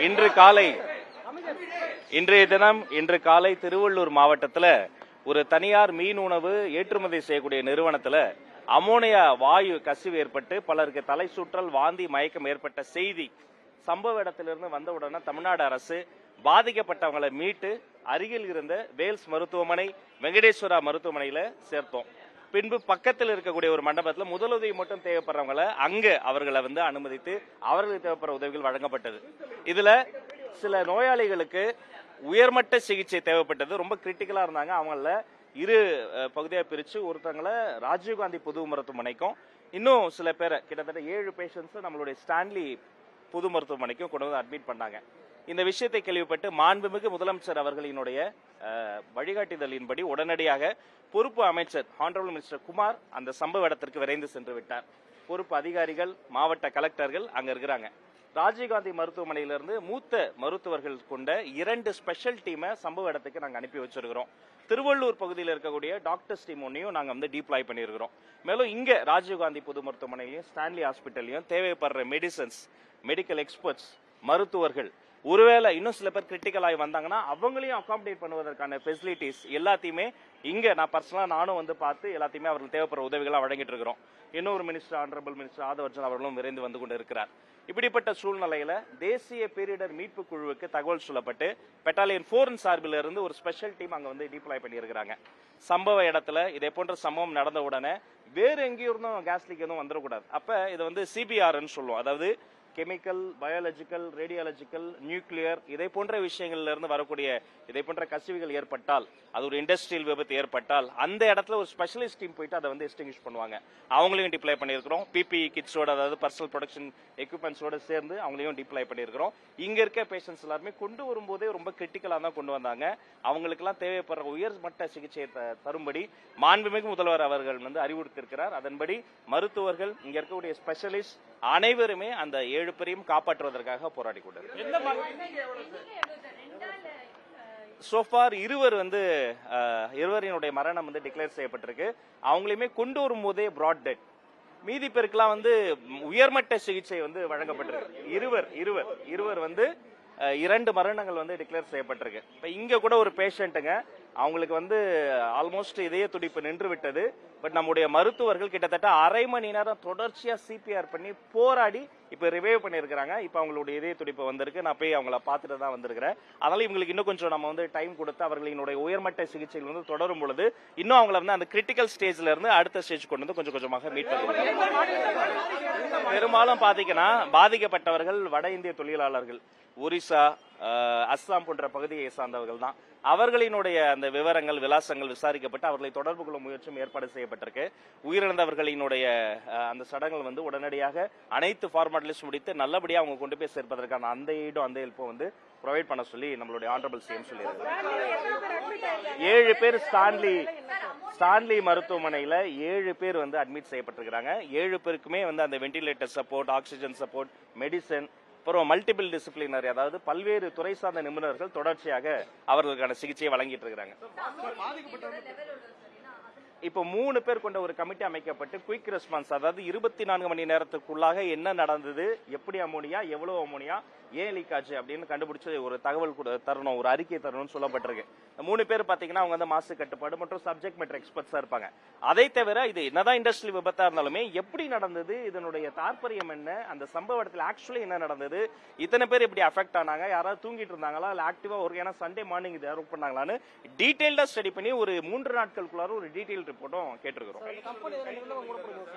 இன்று காலை திருவள்ளூர் மாவட்டத்தில் ஒரு தனியார் மீன் உணவு ஏற்றுமதி செய்யக்கூடிய நிறுவனத்தில் அமோனியா வாயு கசிவு ஏற்பட்டு பலருக்கு தலை சுற்றல், வாந்தி, மயக்கம் ஏற்பட்ட செய்தி சம்பவ இடத்திலிருந்து வந்தவுடனே தமிழ்நாடு அரசு பாதிக்கப்பட்டவங்களை மீட்டு அருகில் இருந்த வேல்ஸ் மருத்துவமனை, வெங்கடேஸ்வரா மருத்துவமனையில சேர்த்தோம். பின்பு பக்கத்தில் இருக்கக்கூடிய ஒரு மண்டபத்தில் முதலுதவி மட்டும் தேவைப்படுறவங்களை அங்க அவர்களை அனுமதித்து அவர்களுக்கு தேவைப்படுற உதவிகள் வழங்கப்பட்டது. இதுல சில நோயாளிகளுக்கு உயர்மட்ட சிகிச்சை தேவைப்பட்டது, ரொம்ப கிரிட்டிக்கலா இருந்தாங்க. அவங்கள இரு பகுதியாக பிரிச்சு ஒருத்தங்களை ராஜீவ்காந்தி பொது மருத்துவமனைக்கும், இன்னும் சில பேரை கிட்டத்தட்ட 7 பேஷண்ட்ஸ் நம்மளுடைய ஸ்டான்லி பொது மருத்துவமனைக்கும் கொண்டு வந்து அட்மிட் பண்ணாங்க. இந்த விஷயத்தை கேள்விப்பட்டு மாண்புமிகு முதலமைச்சர் அவர்களினுடைய வழிகாட்டுதலின்படி உடனடியாக பொறுப்பு அமைச்சர் ஹானரபிள் மினிஸ்டர் குமார் அந்த சம்பவ இடத்திற்கு விரைந்து சென்று விட்டார். பொறுப்பு அதிகாரிகள், மாவட்ட கலெக்டர்கள் அங்க இருக்கிறாங்க. ராஜீவ்காந்தி மருத்துவமனையிலிருந்து மூத்த மருத்துவர்கள் கொண்ட 2 ஸ்பெஷல் டீமை சம்பவ இடத்துக்கு நாங்கள் அனுப்பி வச்சிருக்கிறோம். திருவள்ளூர் பகுதியில் இருக்கக்கூடிய டாக்டர்ஸ் டீம் ஒன்றையும் நாங்கள் டிப்ளாய் பண்ணியிருக்கிறோம். மேலும் இங்க ராஜீவ்காந்தி பொது மருத்துவமனையிலையும் ஸ்டான்லி ஹாஸ்பிட்டல்லையும் தேவைப்படுற மெடிசன்ஸ், மெடிக்கல் எக்ஸ்பர்ட்ஸ், மருத்துவர்கள், ஒருவேளை இன்னும் சில பேர் கிரிட்டிக்கல் ஆகி வந்தாங்கன்னா அவங்களையும் அகாமடேட் பண்ணுவதற்கான ஃபெசிலிட்டிஸ் எல்லாத்தையுமே இங்க நான் பர்சனலா நானும் பார்த்து எல்லாத்தையுமே அவர்கள் தேவைப்படுற உதவிகளாக வழங்கிட்டு இருக்கிறோம். இன்னொரு மினிஸ்டர், ஆனரபிள் மினிஸ்டர் ஆதவர்ஜன் அவர்களும் விரைந்து வந்து கொண்டு இருக்கிறார். இப்படிப்பட்ட சூழ்நிலையில தேசிய பேரிடர் மீட்பு குழுவுக்கு தகவல் சொல்லப்பட்டு பெட்டாலியன் 4 சார்பில் இருந்து ஒரு ஸ்பெஷல் டீம் அங்க டிப்ளாய் பண்ணியிருக்கிறாங்க. சம்பவ இடத்துல இதே போன்ற சம்பவம் நடந்த உடனே வேற எங்கேயும் இருந்தும் கேஸ் லீக் எதுவும் வந்துடக்கூடாது. அப்ப இதை சிபிஆர்ன்னு சொல்லுவோம், அதாவது கெமிக்கல், பயாலஜிக்கல், ரேடியாலஜிக்கல், நியூக்ளியர், இதை போன்ற விஷயங்கள்ல இருந்து வரக்கூடிய இதை போன்ற கசிவுகள் ஏற்பட்டால், அது ஒரு இண்டஸ்ட்ரியல் விபத்து ஏற்பட்டால் அந்த இடத்துல ஒரு ஸ்பெஷலிஸ்ட் டீம் போயிட்டு அதை எஸ்டிங்விஷ் பண்ணுவாங்க. அவங்களையும் டிப்ளை பண்ணியிருக்கிறோம். பிபிஇ கிட்ஸோட, அதாவது பர்சனல் ப்ரொடக்ஷன் எக்யூப்மெண்ட்ஸோட சேர்ந்து அவங்களையும் டிப்ளை பண்ணியிருக்கிறோம். இங்க இருக்க பேஷண்ட்ஸ் எல்லாருமே கொண்டு வரும்போதே ரொம்ப கிரிட்டிக்கலா தான் கொண்டு வந்தாங்க. அவங்களுக்கெல்லாம் தேவைப்படுற உயர்மட்ட சிகிச்சையை தரும்படி மாண்புமிகு முதல்வர் அவர்கள் அறிவுறுத்தியிருக்கிறார். அதன்படி மருத்துவர்கள், இங்க இருக்கக்கூடிய ஸ்பெஷலிஸ்ட் அனைவருமே அந்த 7 பேரையும் காப்பாற்றுவதற்காக போராடி கொண்டிருக்கிறார். சோஃபார் இருவரினுடைய மரணம் டிக்ளேர் செய்யப்பட்டிருக்கு. அவங்களையுமே கொண்டு வரும்போதே பிராட் டெட். மீதி பேருக்குலாம் உயர்மட்ட சிகிச்சை வழங்கப்பட்டிருக்கு. இருவர் 2 மரணங்கள் டிக்ளேர் செய்யப்பட்டிருக்கு. இப்ப இங்க கூட ஒரு பேஷண்ட்டுங்க, அவங்களுக்கு ஆல்மோஸ்ட் இதய துடிப்பு நின்று விட்டது. பட் நம்முடைய மருத்துவர்கள் கிட்டத்தட்ட அரை மணி நேரம் தொடர்ச்சியா சிபிஆர் பண்ணி போராடி இப்ப ரிவைவ் பண்ணிருக்காங்க. இப்ப அவங்களுடைய இதய துடிப்பு வந்திருக்கு. நான் போய் அவங்கள பார்த்துட்டு தான் வந்திருக்கிறேன். அதனால இவங்களுக்கு இன்னும் கொஞ்சம் நம்ம டைம் கொடுத்து அவர்களினுடைய உயர்மட்ட சிகிச்சைகள் தொடரும் பொழுது இன்னும் அவங்கள அந்த கிரிட்டிக்கல் ஸ்டேஜ்ல இருந்து அடுத்த ஸ்டேஜ் கொண்டு கொஞ்சம் கொஞ்சமாக மீட் பண்ணுவாங்க. பெரும்பாலும் பாத்தீங்கன்னா பாதிக்கப்பட்டவர்கள் வட இந்திய தொழிலாளர்கள், ஒரிசா, அஸ்ஸாம் போன்ற பகுதியை சார்ந்தவர்கள் தான். அவர்களினுடைய அந்த விவரங்கள், விலாசங்கள் விசாரிக்கப்பட்டு அவர்களை தொடர்பு கொள்ளும் முயற்சியும் ஏற்பாடு செய்யப்பட்டிருக்கு. உயிரிழந்தவர்களினுடைய அந்த சடங்குகள் உடனடியாக அனைத்து ஃபார்மாலிட்டிஸ் முடித்து நல்லபடியாக அவங்க கொண்டு போய் சேர்ப்பதற்கான அந்த ஈடும் அந்த ஹெல்ப்பும் ப்ரொவைட் பண்ண சொல்லி நம்மளுடைய ஆனரபிள் சிஎம் சொல்லியிருக்காங்க. 7 பேர் ஸ்டான்லி மருத்துவமனையில 7 பேர் அட்மிட் செய்யப்பட்டிருக்கிறாங்க. 7 பேருக்குமே அந்த ventilator support, oxygen support, medicine, அப்புறம் மல்டிபிள் டிசிப்ளினரி, அதாவது பல்வேறு துறை சார்ந்த நிபுணர்கள் தொடர்ச்சியாக அவர்களுக்கான சிகிச்சையை வழங்கிட்டு இருக்கிறாங்க. இப்போ 3 பேர் கொண்ட ஒரு கமிட்டி அமைக்கப்பட்டு குயிக் ரெஸ்பான்ஸ், அதாவது 24 மணி நேரத்துக்குள்ளாக என்ன நடந்தது, எப்படி அமோனியா, எவ்வளவு அமோனியா, ஏன் லீக் ஆச்சு அப்படின்னு கண்டுபிடிச்சு ஒரு தகவல் தரணும், ஒரு அறிக்கை தரணும்னு சொல்லப்பட்டிருக்கு. 3 பேர் பாத்தீங்கன்னா அவங்க மாசு கட்டுப்பாடு மற்றும் சப்ஜெக்ட் மேட்டர் எக்ஸ்பர்ட்ஸா இருப்பாங்க. அதை தவிர இது என்னதான் இண்டஸ்ட்ரியல் விபத்தா இருந்தாலுமே எப்படி நடந்தது, இதனுடைய தாற்பயம் என்ன, அந்த சம்பவ இடத்துல ஆக்சுவலி என்ன நடந்தது, இத்தனை பேர் எப்படி அஃபெக்ட் ஆனாங்க, யாராவது தூங்கிட்டு இருந்தாங்களா இல்ல ஆக்டிவா ஒரு சண்டே மார்னிங் இது ஒர்க் பண்ணாங்களான்னு டீடைல்டா ஸ்டடி பண்ணி ஒரு 3 நாட்களுக்குள்ளார ஒரு டீடைல் ரிப்போர்ட்டும் கேட்டிருக்கிறோம்.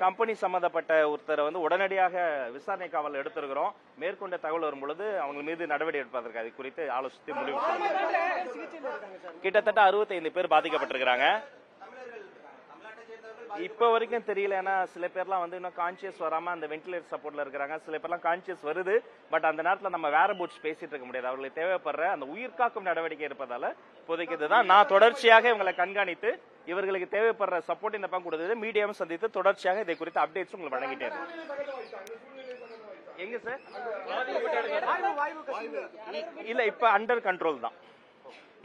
கம்பெனி சம்பந்தப்பட்ட ஒருத்தரை உடனடியாக விசாரணை காவல் எடுத்திருக்கிறோம். மேற்கொண்ட தகவல் வரும் பொழுது அவங்க மீது நடவடிக்கை எடுப்பதற்கு அது குறித்து ஆலோசித்து முடிவு கிட்டத்தட்ட 65 பேர் பாதிக்கப்பட்டிருக்கிறாங்க. இப்ப வரைக்கும் தெரியல, ஏன்னா சில பேர்லாம் இன்னும் கான்சியஸ் வராம அந்த வென்டிலேட்டர் சப்போர்ட்ல இருக்கிறாங்க. சில பேர்லாம் கான்சியஸ் வருது, பட் அந்த நேரத்தில் நம்ம வேற பூட்ஸ் பேசிட்டு இருக்க முடியாது. அவர்களுக்கு தேவைப்படுற அந்த உயிர்காக்கும் நடவடிக்கை இருப்பதால இப்போதைக்கு இதுதான். நான் தொடர்ச்சியாக இவங்களை கண்காணித்து இவர்களுக்கு தேவைப்படுற சப்போர்ட் இந்த பக்கம் கொடுத்தது மீடியாவும் சந்தித்து தொடர்ச்சியாக இதை குறித்து அப்டேட்ஸ் உங்களுக்கு வழங்கிட்டே எங்க சார் இல்ல இப்ப அண்டர் கண்ட்ரோல் தான்.